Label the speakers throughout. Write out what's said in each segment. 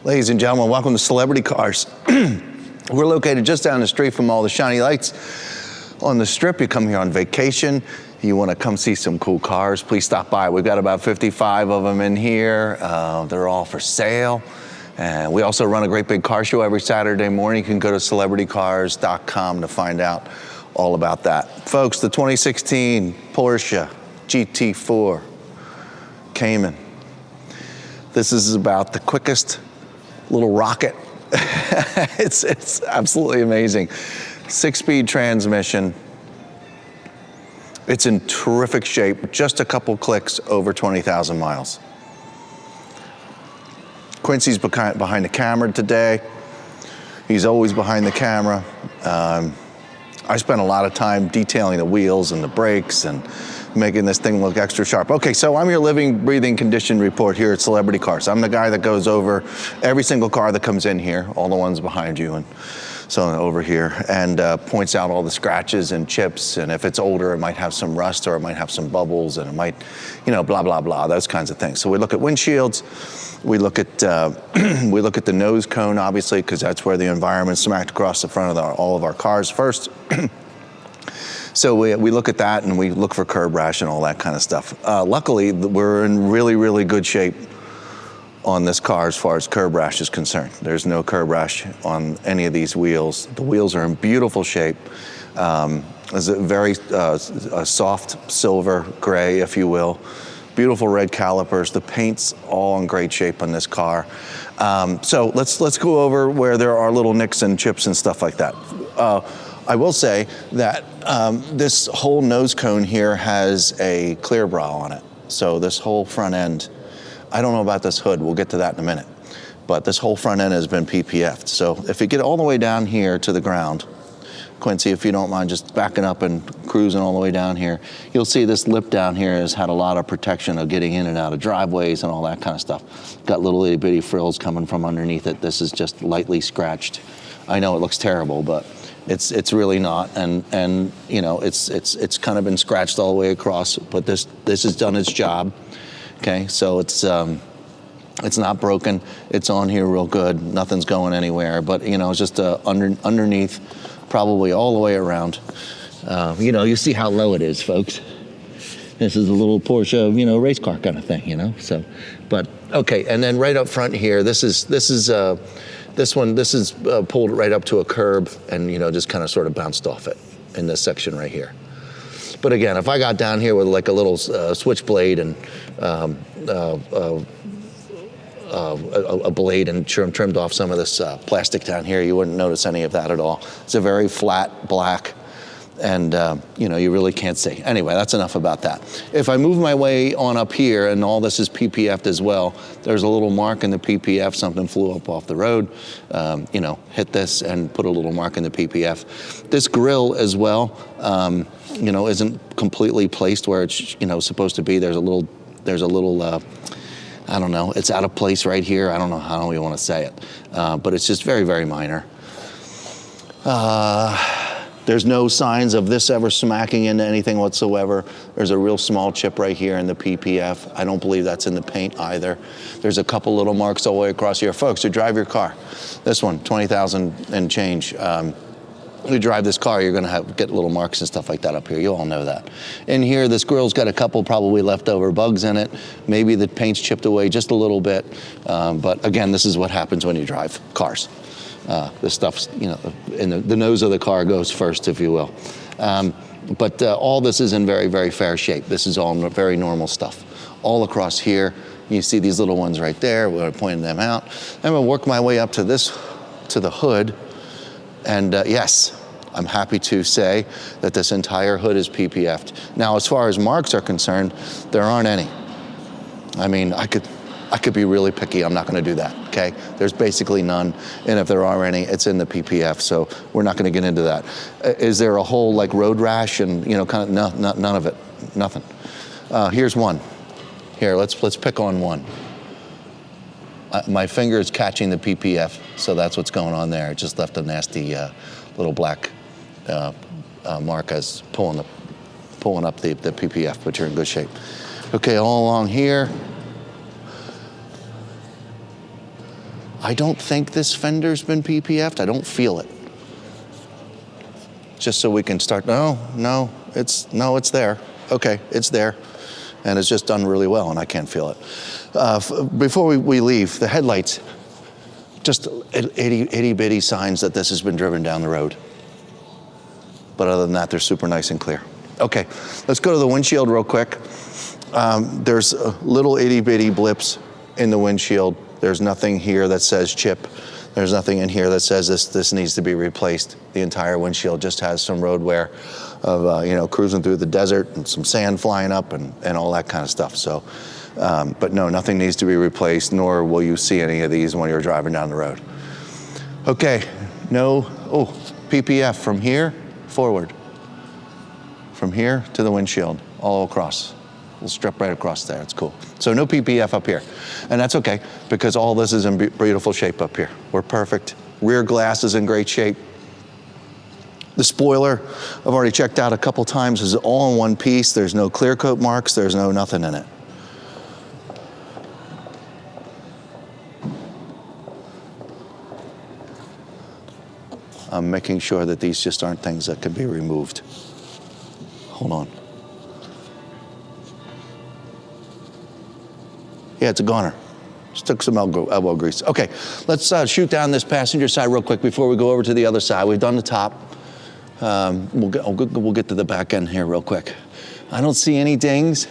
Speaker 1: Ladies and gentlemen, welcome to Celebrity Cars. We're located just down the street from all the shiny lights on the strip. You come here on vacation, you want to come see some cool cars, please stop by. We've got about 55 of them in here. They're all for sale. And we also run a great big car show every Saturday morning. You can go to celebritycars.com to find out all about that. Folks, the 2016 Porsche GT4 Cayman. This is about the quickest little rocket. It's absolutely amazing. 6-speed transmission. It's in terrific shape, just a couple clicks over 20,000 miles. Quincy's behind the camera today. He's always behind the camera. I spent a lot of time detailing the wheels and the brakes and making this thing look extra sharp. Okay, so I'm your living, breathing condition report here at Celebrity Cars. I'm the guy that goes over every single car that comes in here, all the ones behind you and so over here, and points out all the scratches and chips, and if it's older, it might have some rust or it might have some bubbles, and it might, you know, blah, blah, blah, those kinds of things. So we look at windshields, we look at the nose cone, obviously, because that's where the environment's smacked across the front of all of our cars first. So we look at that and we look for curb rash and all that kind of stuff. Luckily, we're in really, really good shape on this car as far as curb rash is concerned. There's no curb rash on any of these wheels. The wheels are in beautiful shape. It's a very soft silver gray, if you will. Beautiful red calipers. The paint's all in great shape on this car. So let's go over where there are little nicks and chips and stuff like that. I will say that this whole nose cone here has a clear bra on it. So this whole front end, I don't know about this hood, we'll get to that in a minute, but this whole front end has been PPF'd. So if you get all the way down here to the ground, Quincy, if you don't mind just backing up and cruising all the way down here, you'll see this lip down here has had a lot of protection of getting in and out of driveways and all that kind of stuff. Got little itty bitty frills coming from underneath it. This is just lightly scratched. I know it looks terrible, but it's really not, and you know, it's kind of been scratched all the way across, but this has done its job. Okay, so it's not broken. It's on here real good. Nothing's going anywhere, but you know, it's just underneath, probably all the way around. You know, you see how low it is, folks. This is a little Porsche, you know, race car kind of thing, you know. So, but okay, and then right up front here, this is pulled right up to a curb and, you know, just kind of sort of bounced off it in this section right here. But again, if I got down here with like a little switchblade and a blade and trimmed off some of this plastic down here, you wouldn't notice any of that at all. It's a very flat black, and you know, you really can't see. Anyway, that's enough about that. If I move my way on up here, and all this is PPF'd as well, there's a little mark in the PPF, something flew up off the road, you know, hit this and put a little mark in the PPF. This grill as well, you know, isn't completely placed where it's, you know, supposed to be. There's a little, I don't know, it's out of place right here. I don't know how we want to say it, but it's just very, very minor. There's no signs of this ever smacking into anything whatsoever. There's a real small chip right here in the PPF. I don't believe that's in the paint either. There's a couple little marks all the way across here. Folks who drive your car, this one, 20,000 and change. You drive this car, you're gonna get little marks and stuff like that up here. You all know that. In here, this grill's got a couple probably leftover bugs in it. Maybe the paint's chipped away just a little bit. But again, this is what happens when you drive cars. This stuff's, you know, in the nose of the car goes first, if you will. But all this is in very, very fair shape. This is all very normal stuff. All across here, you see these little ones right there. We're pointing them out. I'm gonna work my way up to the hood. And yes, I'm happy to say that this entire hood is PPF'd. Now, as far as marks are concerned, there aren't any. I mean, I could be really picky. I'm not going to do that, okay? There's basically none, and if there are any, it's in the PPF, so we're not going to get into that. Is there a whole, like, road rash and, you know, kind of, none of it, nothing. Here's one. Here, let's pick on one. My finger is catching the PPF, so that's what's going on there. It just left a nasty little black mark as pulling up the PPF, but you're in good shape. Okay, all along here, I don't think this fender's been PPF'd. I don't feel it. Just so we can start, no, it's there. Okay, it's there. And it's just done really well, and I can't feel it. Before we leave, the headlights, just itty bitty signs that this has been driven down the road. But other than that, they're super nice and clear. Okay, let's go to the windshield real quick. There's little itty bitty blips in the windshield. There's nothing here that says chip. There's nothing in here that says this needs to be replaced. The entire windshield just has some road wear of cruising through the desert and some sand flying up and all that kind of stuff. So, but no, nothing needs to be replaced, nor will you see any of these when you're driving down the road. Okay, PPF from here forward. From here to the windshield, all across. We'll strip right across there, it's cool. So no PPF up here. And that's okay, because all this is in beautiful shape up here. We're perfect. Rear glass is in great shape. The spoiler, I've already checked out a couple times, is all in one piece. There's no clear coat marks, there's no nothing in it. I'm making sure that these just aren't things that can be removed. Hold on. Yeah, it's a goner. Just took some elbow grease. Okay, let's shoot down this passenger side real quick before we go over to the other side. We've done the top. We'll get to the back end here real quick. I don't see any dings.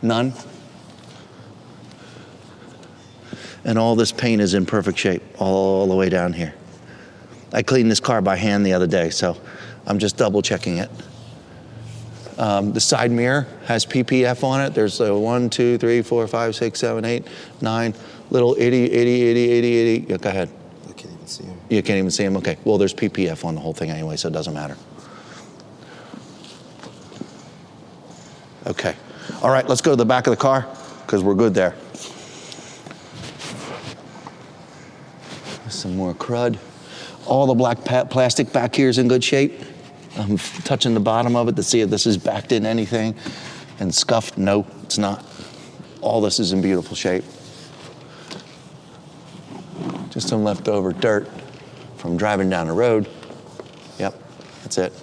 Speaker 1: None. And all this paint is in perfect shape all the way down here. I cleaned this car by hand the other day, so I'm just double checking it. The side mirror has PPF on it. There's 1, 2, 3, 4, 5, 6, 7, 8, 9 little 80. Yeah, go ahead.
Speaker 2: I can't even see them.
Speaker 1: You can't even see them? Okay. Well, there's PPF on the whole thing anyway, so it doesn't matter. Okay. All right, let's go to the back of the car, because we're good there. Some more crud. All the black plastic back here is in good shape. I'm touching the bottom of it to see if this is backed in anything and scuffed. No, it's not. All this is in beautiful shape. Just some leftover dirt from driving down the road. Yep, that's it.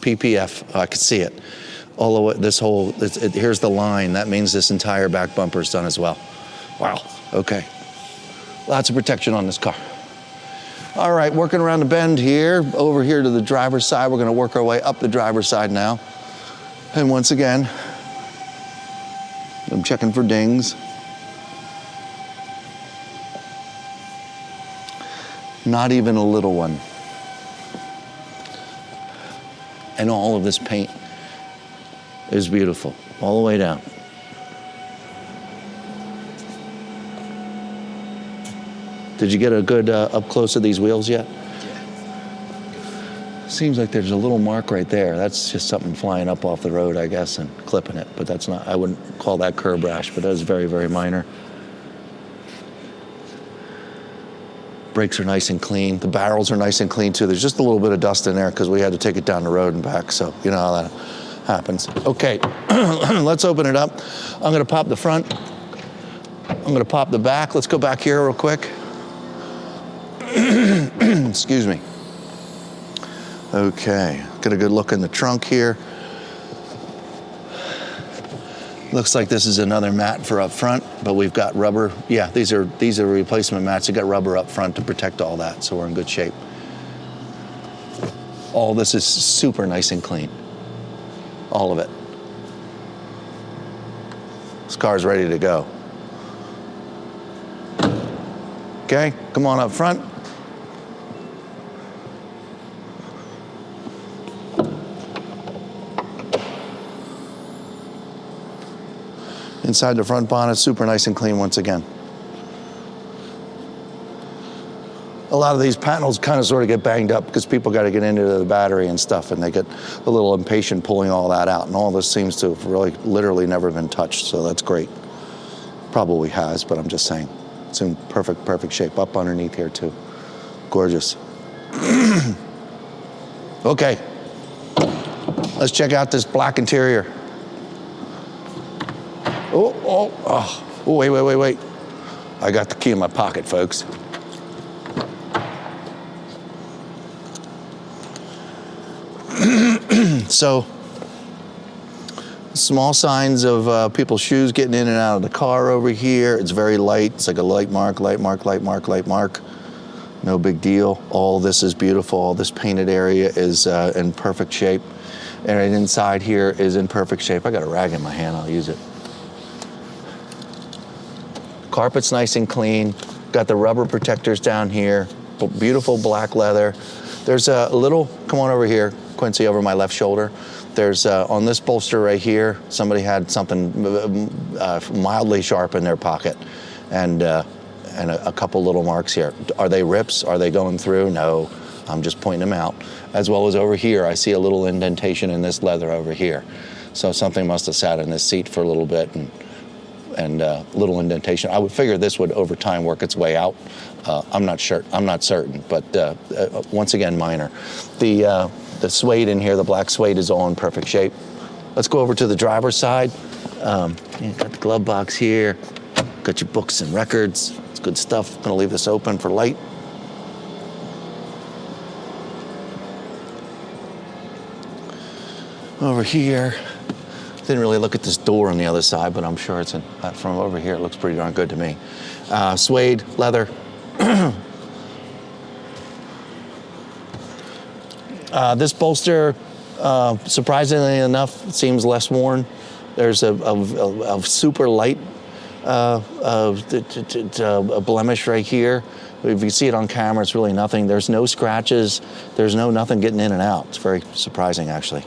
Speaker 1: PPF, oh, I can see it. All the way, here's the line. That means this entire back bumper is done as well. Wow, okay. Lots of protection on this car. All right, working around the bend here, over here to the driver's side. We're gonna work our way up the driver's side now. And once again, I'm checking for dings. Not even a little one. And all of this paint is beautiful, all the way down. Did you get a good up close of these wheels yet? Yeah. Seems like there's a little mark right there. That's just something flying up off the road, I guess, and clipping it. But that's not, I wouldn't call that curb rash, but that is very, very minor. Brakes are nice and clean. The barrels are nice and clean too. There's just a little bit of dust in there because we had to take it down the road and back. So you know how that happens. Okay, let's open it up. I'm gonna pop the front. I'm gonna pop the back. Let's go back here real quick. Excuse me. Okay, get a good look in the trunk here. Looks like this is another mat for up front, but we've got rubber. Yeah, these are replacement mats. You got rubber up front to protect all that, so we're in good shape. All this is super nice and clean. All of it. This car's ready to go. Okay, come on up front. Inside the front bonnet, super nice and clean once again. A lot of these panels kind of sort of get banged up because people got to get into the battery and stuff, and they get a little impatient pulling all that out, and all this seems to have really literally never been touched, so that's great. Probably has, but I'm just saying. It's in perfect shape. Up underneath here too. Gorgeous. Okay. Let's check out this black interior. Oh, wait. I got the key in my pocket, folks. So, small signs of people's shoes getting in and out of the car over here. It's very light. It's like a light mark. No big deal. All this is beautiful. All this painted area is in perfect shape. And inside here is in perfect shape. I got a rag in my hand, I'll use it. Carpet's nice and clean. Got the rubber protectors down here. Beautiful black leather. There's a little, come on over here, Quincy, over my left shoulder. There's, on this bolster right here, somebody had something mildly sharp in their pocket. And a couple little marks here. Are they rips? Are they going through? No, I'm just pointing them out. As well as over here, I see a little indentation in this leather over here. So something must have sat in this seat for a little bit and little indentation. I would figure this would over time work its way out. I'm not sure, I'm not certain, but once again, minor. The suede in here, the black suede is all in perfect shape. Let's go over to the driver's side. Got the glove box here. Got your books and records. It's good stuff. I'm gonna leave this open for light. Over here, didn't really look at this door on the other side, but I'm sure it's from over here, it looks pretty darn good to me. Suede, leather. This bolster, surprisingly enough, seems less worn. There's a super light a blemish right here. If you see it on camera, it's really nothing. There's no scratches. There's nothing getting in and out. It's very surprising, actually.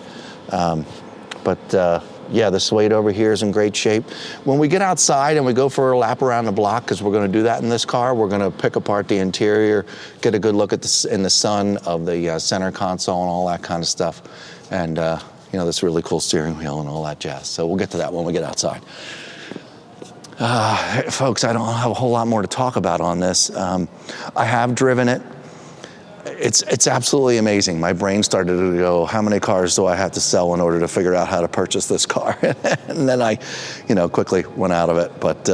Speaker 1: Yeah, the suede over here is in great shape. When we get outside and we go for a lap around the block, because we're going to do that in this car, we're going to pick apart the interior, get a good look at in the sun of the center console and all that kind of stuff, and this really cool steering wheel and all that jazz. So we'll get to that when we get outside. Folks, I don't have a whole lot more to talk about on this. I have driven it. It's absolutely amazing. My brain started to go, how many cars do I have to sell in order to figure out how to purchase this car? And then I, quickly went out of it. But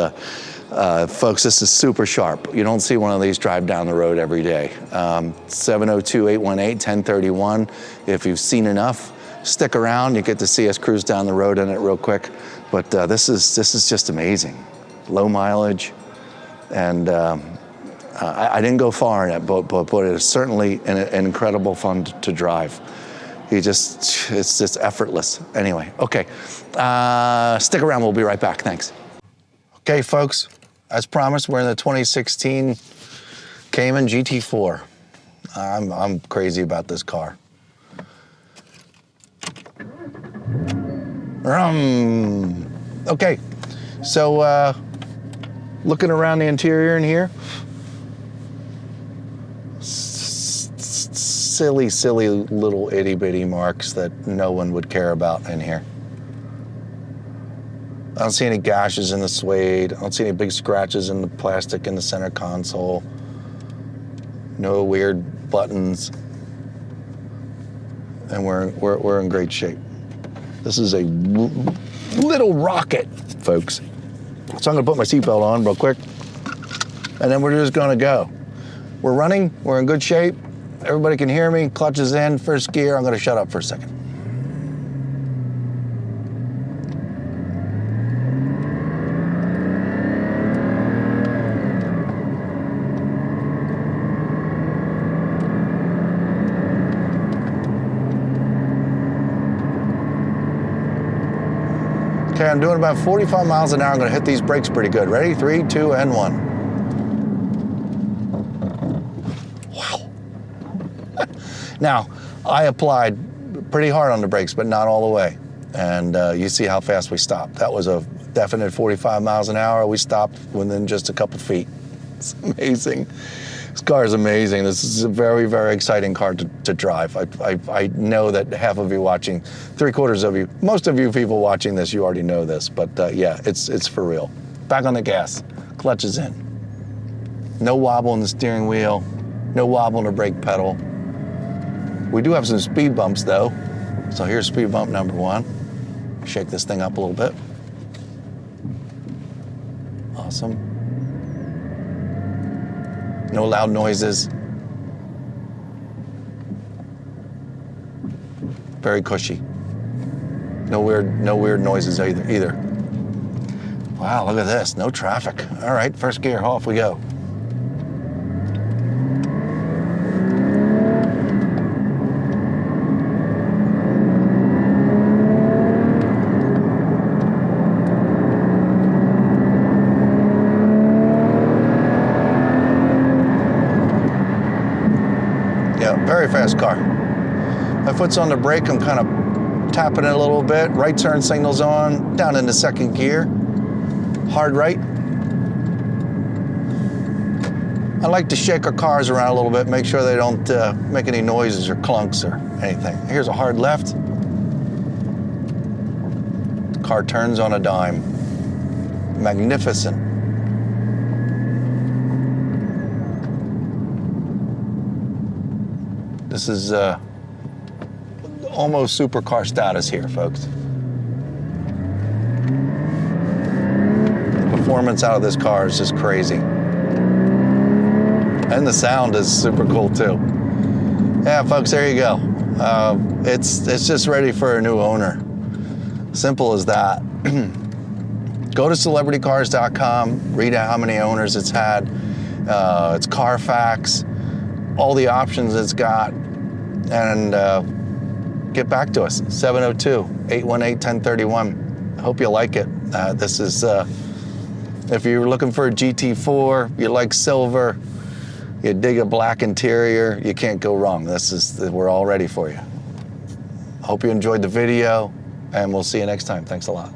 Speaker 1: folks, this is super sharp. You don't see one of these drive down the road every day. 702-818-1031. If you've seen enough, stick around. You get to see us cruise down the road in it real quick. But this is just amazing. Low mileage, and I didn't go far in it, but it is certainly an incredible fun to drive. It's just effortless. Anyway, okay, stick around. We'll be right back. Thanks. Okay, folks, as promised, we're in the 2016 Cayman GT4. I'm crazy about this car. Okay, so looking around the interior in here, silly little itty bitty marks that no one would care about in here. I don't see any gashes in the suede. I don't see any big scratches in the plastic in the center console. No weird buttons. And we're in great shape. This is a little rocket, folks. So I'm gonna put my seatbelt on real quick, and then we're just gonna go. We're running, we're in good shape. Everybody can hear me, clutch is in, first gear. I'm gonna shut up for a second. Okay, I'm doing about 45 miles an hour. I'm gonna hit these brakes pretty good. Ready? 3, 2, and 1. Wow. Now, I applied pretty hard on the brakes, but not all the way. And you see how fast we stopped. That was a definite 45 miles an hour. We stopped within just a couple feet. It's amazing. This car is amazing. This is a very, very exciting car to drive. I know that half of you watching, 3/4 of you, most of you people watching this, you already know this, but yeah, it's for real. Back on the gas, clutch is in. No wobble in the steering wheel, no wobble in the brake pedal. We do have some speed bumps though. So here's speed bump number 1. Shake this thing up a little bit. Awesome. No loud noises. Very cushy. No weird noises either. Wow, look at this, no traffic. All right, first gear, off we go. Yeah, very fast car. My foot's on the brake, I'm kind of tapping it a little bit. Right turn signal's on, down into second gear. Hard right. I like to shake our cars around a little bit, make sure they don't make any noises or clunks or anything. Here's a hard left. The car turns on a dime. Magnificent. This is almost supercar status here, folks. The performance out of this car is just crazy. And the sound is super cool too. Yeah, folks, there you go. It's just ready for a new owner. Simple as that. Go to celebritycars.com, read out how many owners it's had, its Carfax, all the options it's got, and get back to us, 702-818-1031. I hope you like it. This is, if you're looking for a GT4, you like silver, you dig a black interior, you can't go wrong. We're all ready for you. I hope you enjoyed the video, and we'll see you next time. Thanks a lot.